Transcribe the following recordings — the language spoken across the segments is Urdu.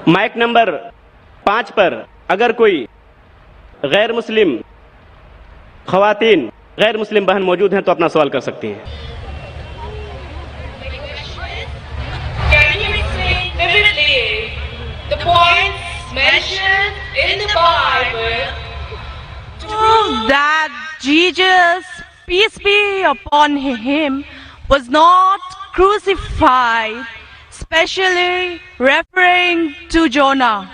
مائک نمبر 5 پر اگر کوئی غیر مسلم خواتین غیر مسلم بہن موجود ہیں تو اپنا سوال کر سکتی ہیں. Can you explain vividly the points mentioned in the Bible to prove that Jesus, peace be upon him, was not crucified, especially referring to Jonah?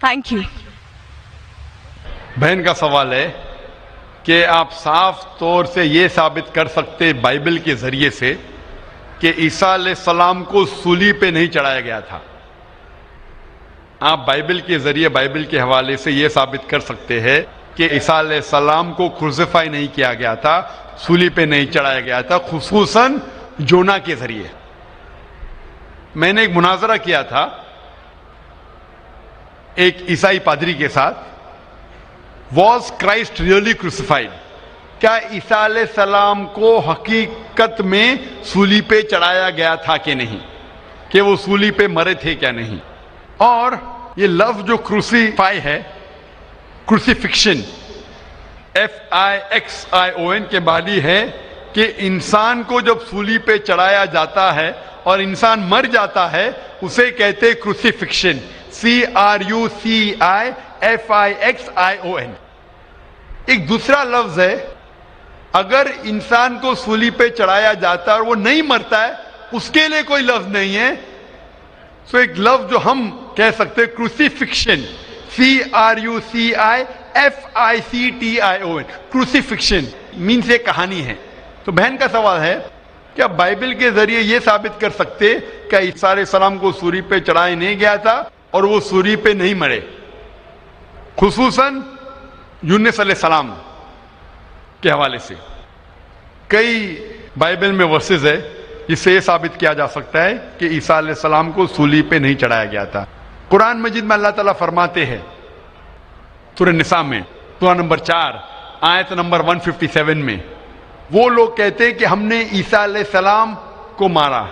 Thank you. بہن کا سوال ہے کہ آپ صاف طور سے یہ ثابت کر سکتے بائبل کے ذریعے سے کہ عیسیٰ علیہ السلام کو صلیب پہ نہیں چڑھایا گیا تھا. آپ بائبل کے ذریعے بائبل کے حوالے سے یہ ثابت کر سکتے ہیں کہ عیسیٰ علیہ السلام کو کروسیفائی نہیں کیا گیا تھا, صلیب پہ نہیں چڑھایا گیا تھا, خصوصاً جونا کے ذریعے. میں نے ایک مناظرہ کیا تھا ایک عیسائی پادری کے ساتھ. Was Christ really crucified? کیا عیسیٰ علیہ السلام کو حقیقت میں صلیب پہ چڑھایا گیا تھا کہ نہیں, کہ وہ صلیب پہ مرے تھے کیا نہیں. اور یہ لفظ جو کروسیفائی ہے, کروسیفکشن, FIXION کے معنی ہے کہ انسان کو جب صلیب پہ چڑھایا جاتا ہے اور انسان مر جاتا ہے اسے کہتے کروسیفکشن, CRUCIFIXION. ایک دوسرا لفظ ہے اگر انسان کو صلیب پہ چڑھایا جاتا ہے اور وہ نہیں مرتا ہے اس کے لیے کوئی لفظ نہیں ہے. سو ایک لفظ جو ہم کہہ سکتے کروسیفکشن, CRUCIFICTION, کروسیفکشن مینس یہ کہانی ہے. تو بہن کا سوال ہے کیا بائبل کے ذریعے یہ ثابت کر سکتے کہ عیسیٰ علیہ السلام کو صلیب پہ چڑھایا نہیں گیا تھا اور وہ صلیب پہ نہیں مرے, خصوصاً یونس علیہ السلام کے حوالے سے. کئی بائبل میں ورسز ہے جس سے یہ ثابت کیا جا سکتا ہے کہ عیسیٰ علیہ السلام کو صلیب پہ نہیں چڑھایا گیا تھا. قرآن مجید میں اللہ تعالیٰ فرماتے ہیں سورہ نساء میں سورہ نمبر 4 آیت نمبر 157 میں, وہ لوگ کہتے کہ ہم نے عیسیٰ علیہ السلام کو مارا,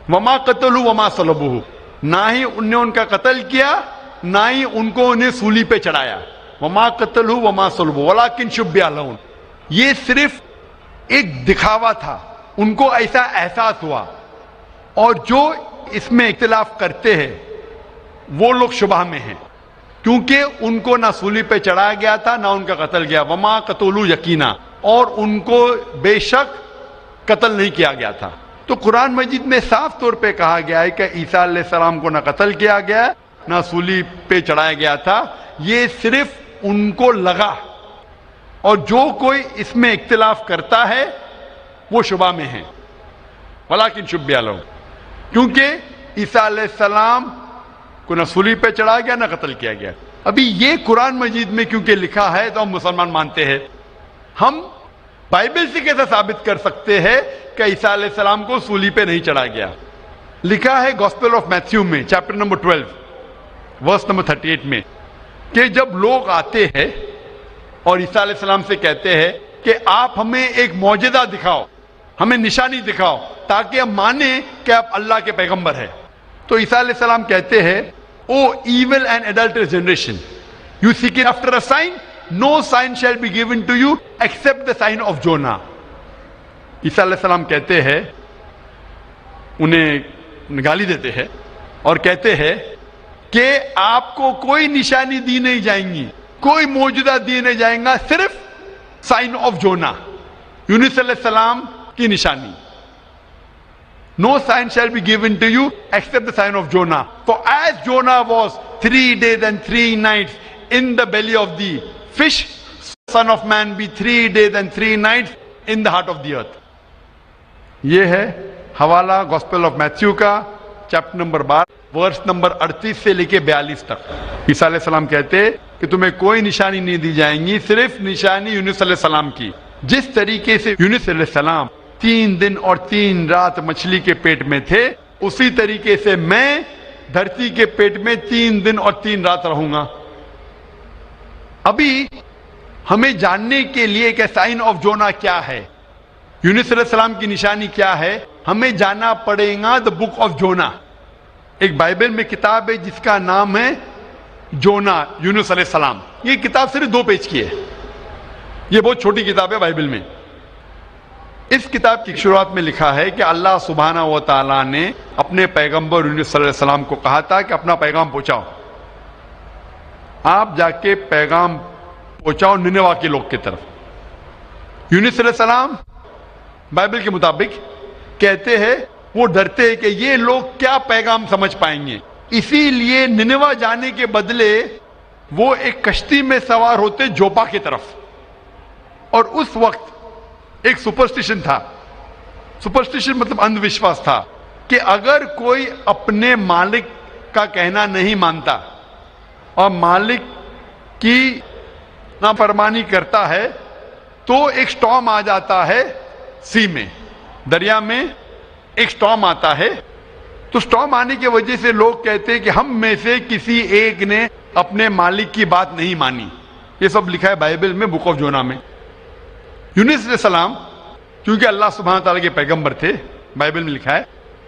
وما قتلوا وما صلبوہ, نہ ہی ان نے ان کا قتل کیا نہ ہی ان کو انہیں صلیب پہ چڑھایا. وما قتلوا وما صلبوہ ولکن شبہ لہم, یہ صرف ایک دکھاوا تھا, ان کو ایسا احساس ہوا. اور جو اس میں اختلاف کرتے ہیں وہ لوگ شبہ میں ہیں کیونکہ ان کو نہ صلیب پہ چڑھایا گیا تھا نہ ان کا قتل گیا. وما قتلوا یقینا, اور ان کو بے شک قتل نہیں کیا گیا تھا. تو قرآن مجید میں صاف طور پہ کہا گیا ہے کہ عیسیٰ علیہ السلام کو نہ قتل کیا گیا نہ صلیب پہ چڑھایا گیا تھا, یہ صرف ان کو لگا. اور جو کوئی اس میں اختلاف کرتا ہے وہ شبہ میں ہے. ولیکن شبہ لہم, کیونکہ عیسیٰ علیہ السلام کو نہ صلیب پہ چڑھایا گیا نہ قتل کیا گیا. ابھی یہ قرآن مجید میں کیونکہ لکھا ہے تو ہم مسلمان مانتے ہیں. ہم بائبل سے کیسے ثابت کر سکتے ہیں کہ عیسیٰ علیہ السلام کو صلیب پہ نہیں چڑھایا گیا؟ لکھا ہے گاسپل آف میتھیو میں چیپٹر نمبر 12 ورس نمبر 38 میں کہ جب لوگ آتے ہیں اور عیسیٰ علیہ السلام سے کہتے ہیں کہ آپ ہمیں ایک معجزہ دکھاؤ, ہمیں نشانی دکھاؤ تاکہ ہم مانیں کہ آپ اللہ کے پیغمبر ہیں, تو عیسیٰ علیہ السلام کہتے ہیں O evil and adulterous generation, you seek after a sign, no sign shall be given to you except the sign of Jonah. عیسیٰ علیہ السلام کہتے ہیں, انہیں گالی دیتے ہیں اور کہتے ہیں کہ آپ کو کوئی نشانی دی نہیں جائیں گی, کوئی معجزہ دی نہیں جائیں گا, صرف سائن آف جونا, یونس علیہ السلام کی نشانی. No sign shall be given to you except the sign of Jonah. For as Jonah was 3 days and 3 nights in the belly of the fish, Son of Man be 3 days and 3 nights in the heart of the earth. یہ ہے حوالہ گاسپل آف میتھیو کا چیپٹر نمبر 12 ورس نمبر 38 سے لے کے 42 تک. عیسیٰ علیہ السلام کہتے کہ تمہیں کوئی نشانی نہیں دی جائیں گی, صرف نشانی یونس علیہ السلام کی. جس طریقے سے یونس علیہ السلام 3 دن اور 3 رات مچھلی کے پیٹ میں تھے, اسی طریقے سے میں دھرتی کے پیٹ میں 3 دن اور 3 رات رہوں گا. ابھی ہمیں جاننے کے لیے کہ سائن آف جونا کیا ہے, یونس علیہ السلام کی نشانی کیا ہے, ہمیں جانا پڑے گا دا بک آف جونا. ایک بائبل میں کتاب ہے جس کا نام ہے جونا، یونس علیہ السلام. یہ کتاب صرف 2 پیج کی ہے. یہ بہت چھوٹی کتاب ہے بائبل میں. اس کتاب کی شروعات میں لکھا ہے کہ اللہ سبحانہ و تعالیٰ نے اپنے پیغمبر یونس صلی اللہ علیہ وسلم کو کہا تھا کہ اپنا پیغام پہنچاؤ. آپ جا کے پیغام پہنچاؤ نینوا کے لوگ کی طرف. یونس صلی اللہ علیہ وسلم بائبل کے مطابق کہتے ہیں وہ ڈرتے ہیں کہ یہ لوگ کیا پیغام سمجھ پائیں گے، اسی لیے نینوا جانے کے بدلے وہ ایک کشتی میں سوار ہوتے جوپا کی طرف. اور اس وقت ایک سپرسٹیشن تھا. سپرسٹیشن مطلب اندھ وشواس تھا کہ اگر کوئی اپنے مالک کا کہنا نہیں مانتا اور مالک کی نافرمانی کرتا ہے تو ایک سٹارم آ جاتا ہے. سی میں، دریا میں ایک سٹارم آتا ہے. تو سٹارم آنے کی وجہ سے لوگ کہتے ہیں کہ ہم میں سے کسی ایک نے اپنے مالک کی بات نہیں مانی. یہ سب لکھا ہے بائبل میں، بک آف جونا میں. یونس علیہ السلام کیونکہ اللہ سبحانہ تعالیٰ کے پیغمبر تھے، بائبل میں لکھا ہے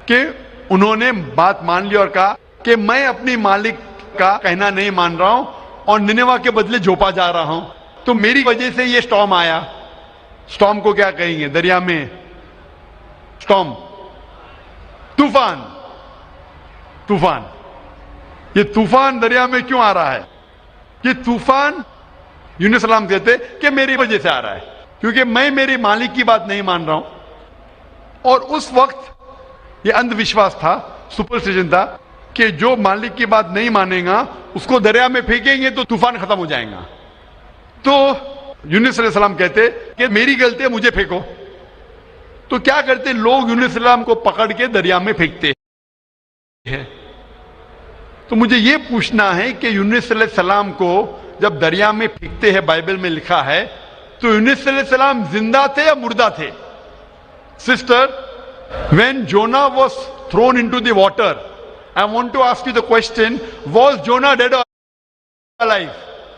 کہ انہوں نے بات مان لی اور کہا کہ میں اپنی مالک کا کہنا نہیں مان رہا ہوں اور نینوا کے بدلے جوپا جا رہا ہوں. تو میری وجہ سے یہ سٹارم آیا. سٹارم کو کیا کہیں گے دریا میں؟ سٹارم، طوفان. طوفان. یہ طوفان دریا میں کیوں آ رہا ہے؟ یہ طوفان یونس علیہ السلام کہتے کہ میری وجہ سے آ رہا ہے کیونکہ میں میری مالک کی بات نہیں مان رہا ہوں. اور اس وقت یہ اندھ وشواس تھا، سپرسٹیشن تھا کہ جو مالک کی بات نہیں مانے گا اس کو دریا میں پھینکیں گے تو طوفان ختم ہو جائے گا. تو یونس علیہ السلام کہتے کہ میری غلطی ہے، مجھے پھینکو. تو کیا کرتے لوگ؟ یونس علیہ السلام کو پکڑ کے دریا میں پھینکتے ہیں. تو مجھے یہ پوچھنا ہے کہ یونس علیہ السلام کو جب دریا میں پھینکتے ہیں، بائبل میں لکھا ہے، تو یونس علیہ السلام زندہ تھے یا مردہ تھے؟ Sister, when Jonah was thrown into the water, I want to ask you the question, was Jonah dead or alive?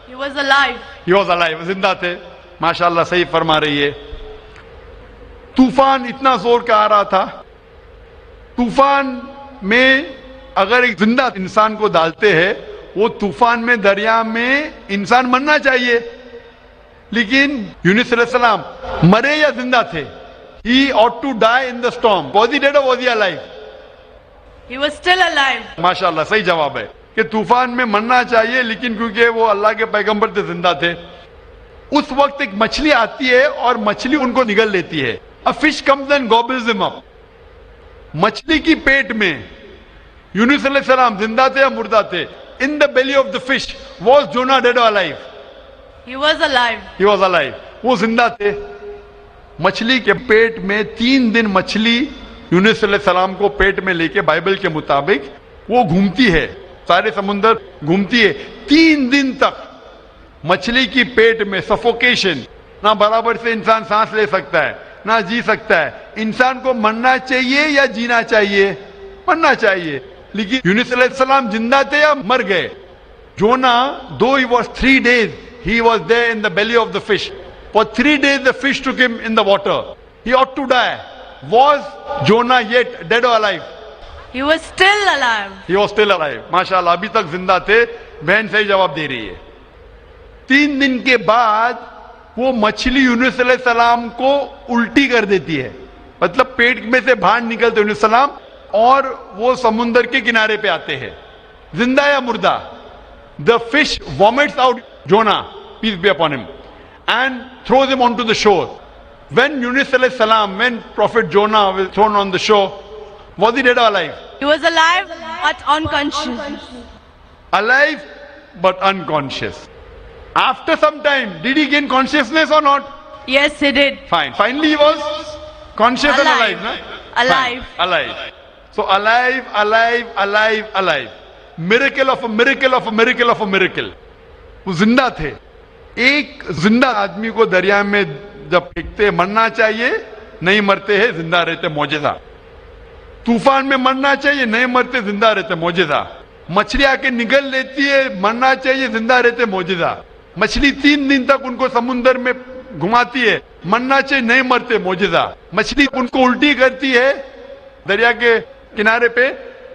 He was alive. He was alive. زندہ تھے. ماشاءاللہ صحیح فرما رہی ہے. طوفان اتنا زور کا آ رہا تھا. طوفان میں اگر ایک زندہ انسان کو ڈالتے ہیں، وہ طوفان میں دریا میں انسان مرنا چاہیے. لیکن یونس علیہ السلام مرے یا زندہ تھے؟ He ought to die in the storm. Was he dead or was he alive? He was still alive. ماشاءاللہ صحیح جواب ہے کہ طوفان میں مرنا چاہیے، لیکن کیونکہ وہ اللہ کے پیغمبر تھے زندہ تھے. اس وقت ایک مچھلی آتی ہے اور مچھلی ان کو نگل لیتی ہے. A fish comes and gobbles them up. مچھلی کی پیٹ میں یونس علیہ السلام زندہ تھے یا مردہ تھے؟ In the belly of the fish, was Jonah dead or alive? He was alive. He was alive. وہ زندہ تھے. مچھلی کے پیٹ میں 3 دن مچھلی یونس علیہ السلام کو پیٹ میں لے کے بائبل کے مطابق وہ گھومتی ہے، سارے سمندر گھومتی ہے 3 دن تک. مچھلی کی پیٹ میں سفوکیشن، نہ برابر سے انسان سانس لے سکتا ہے نہ جی سکتا ہے. انسان کو مرنا چاہیے یا جینا چاہیے؟ مرنا چاہیے. لیکن یونس علیہ السلام زندہ تھے یا مر گئے؟ جونا, though he was 3 days, he was there in the belly of the fish. For 3 days the fish took him in the water. He ought to die. Was Jonah yet dead or alive? He was still alive. He was still alive. ماشاءاللہ ابھی تک زندہ تھے. بہن صحیح جواب دے رہی ہے. 3 دن کے بعد وہ مچھلی یونس علیہ السلام کو الٹی کر دیتی ہے, مطلب پیٹ میں سے باہر نکلتے یونس السلام اور وہ سمندر کے کنارے پہ آتے ہیں. زندہ یا مردہ؟ The fish vomits out Jonah, peace be upon him, and throws him onto the shore. When Yunus alayhi salam, when Prophet Jonah was thrown on the shore, was he dead or alive? He was alive but unconscious. Alive but unconscious. After some time, did he gain consciousness or not? Yes, he did. Fine. Finally he was conscious and alive. No? Alive. Fine. Alive. So alive, alive, alive, alive. Miracle of a miracle of a miracle of a miracle. وہ زندہ تھے. ایک زندہ آدمی کو دریا میں جب پھینکتے مرنا چاہیے, نہیں مرتے ہیں, زندہ رہتے, معجزہ. طوفان میں مرنا چاہیے, نہیں مرتے, زندہ رہتے, معجزہ. مچھلی آ کے نگل لیتی ہے, مرنا چاہیے, زندہ رہتے, معجزہ. مچھلی 3 دن تک ان کو سمندر میں گھماتی ہے, مرنا چاہیے, نہیں مرتے, معجزہ. مچھلی ان کو الٹی کرتی ہے دریا کے کنارے پہ,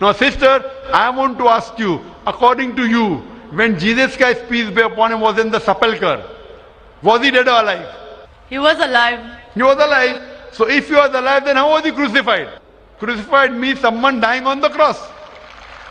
Now sister, I want to ask you, according to you, when Jesus Christ, peace be upon him, was in the sepulcher, was he dead or alive? He was alive. He was alive. So if he was alive, then how was he crucified? Crucified means someone dying on the cross.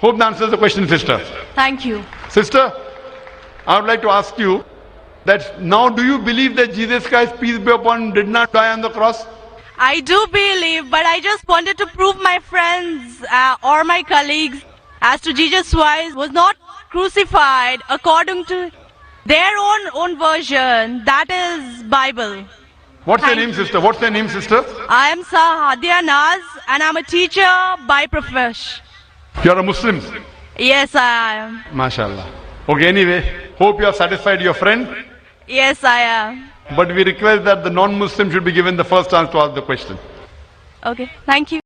Hope that answers the question, sister. Thank you. Sister, I would like to ask you that now do you believe that Jesus Christ, peace be upon him, did not die on the cross? I do believe, but I just wanted to prove my friends or my colleagues as to Jesus Christ was not crucified according to their own version. That is Bible. What's your Thank name, sister? What's your name, sister? I am Sahadia Naz and I'm a teacher by profession. You are a Muslim. Yes, I am. MashaAllah. Okay, anyway, hope you have satisfied your friend. Yes, I am. But we request that the non-Muslim should be given the first chance to ask the question. Okay, thank you.